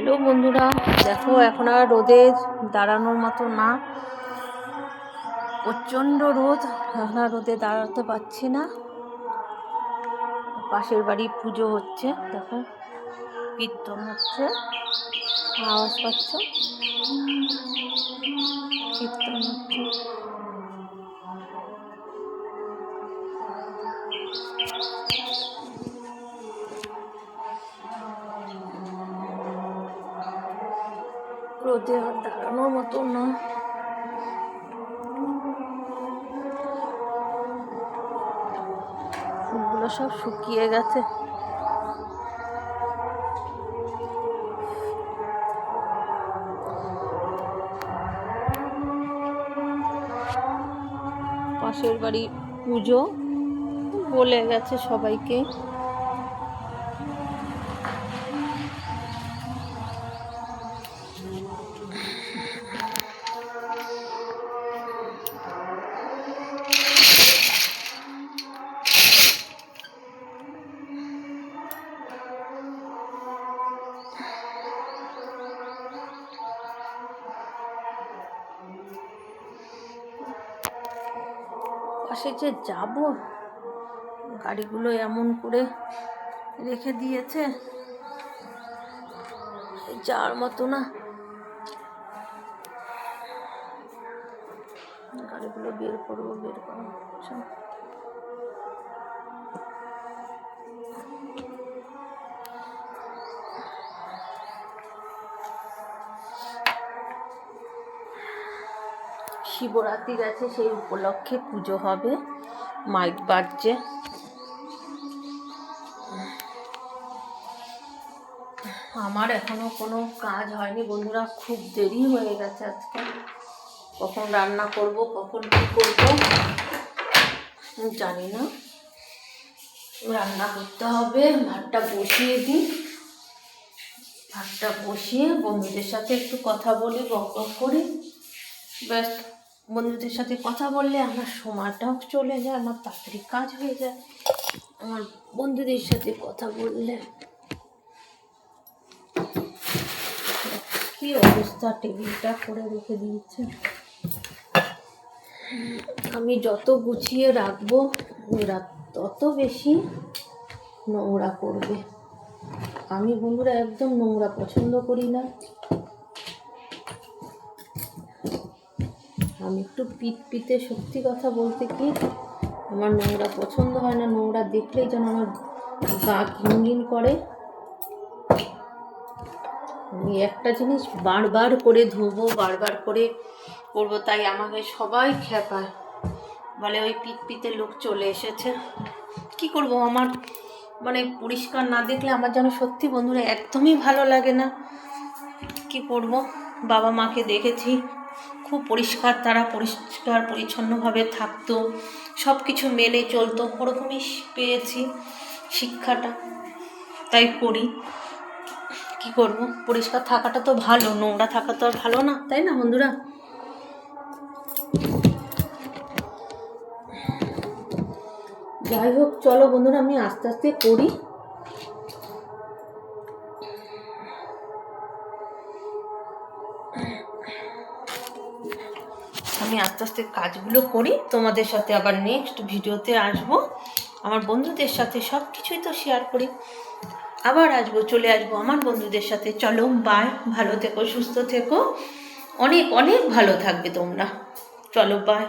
Hello বন্ধুরা, দেখো এখন আর রোদে দাঁড়ানোর মতো না, প্রচণ্ড রোদ। এখন আর রোদে দাঁড়াতে পারছি না। পাশের বাড়ি পুজো হচ্ছে, দেখো কীর্তন হচ্ছে, আওয়াজ পাচ্ছ, কীর্তন হচ্ছে। রোদে আর দাঁড়ানোর মতো না। ফুলগুলো সব শুকিয়ে গেছে। পাশের বাড়ি পুজো বলে গেছে সবাইকে। পাশে যে যাব, গাড়িগুলো এমন করে রেখে দিয়েছে, যাওয়ার মতো না। গাড়িগুলো বের করবো, বের করা হচ্ছে। শিবরাত্রি গেছে, সেই উপলক্ষে পুজো হবে, মাইক বাজছে। আমার এখনো কোনো কাজ হয়নি বন্ধুরা, খুব দেরি হয়ে গেছে আজকে। কখন রান্না করব, কখন কী করবো জানি না। রান্না করতে হবে, ভাতটা বসিয়ে দিই। ভাতটা বসিয়ে বন্ধুদের সাথে একটু কথা বলি, বক বক করি, ব্যাস। বন্ধুদের সাথে কথা বললে আমার সময়টাও চলে যায়, আমার তাড়াতাড়ি কাজ হয়ে যায় আমার বন্ধুদের সাথে কথা বললে। কি অবস্থা, টেবিলটা করে রেখে দিয়েছে। আমি যত গুছিয়ে রাখবো ওরা তত বেশি নোংরা করবে। আমি বন্ধুরা একদম নোংরা পছন্দ করি না। আমি একটু পিতে, সত্যি কথা বলতে কি, আমার নোংরা পছন্দ হয় না। নোংরা দেখলেই যেন আমার গা ঘিনঘিন করে। আমি একটা জিনিস বারবার করে ধোবো, বারবার করে করবো, তাই আমাকে সবাই খেপায়, বলে ওই পিতে লোক চলে এসেছে। কি করব, আমার মানে পরিষ্কার না দেখলে আমার যেন সত্যি বন্ধুরা একদমই ভালো লাগে না। কি করব, বাবা মাকে দেখেছি খুব পরিষ্কার, তারা পরিষ্কার পরিচ্ছন্নভাবে থাকতো, সব কিছু মেনে চলতো, ওরকমই পেয়েছি শিক্ষাটা, তাই করি। কি করব, পরিষ্কার থাকাটা তো ভালো, নোংরা থাকা তো আর ভালো না, তাই না বন্ধুরা? যাই হোক, চলো বন্ধুরা, আমি আস্তে আস্তে করি। আমি আস্তে আস্তে কাজগুলো করি, তোমাদের সাথে আবার নেক্সট ভিডিওতে আসবো। আমার বন্ধুদের সাথে সব কিছুই তো শেয়ার করি, আবার আসবো, চলে আসবো আমার বন্ধুদের সাথে। চলো, বাই, ভালো থেকো, সুস্থ থেকো, অনেক অনেক ভালো থাকবে তোমরা। চলো, বাই।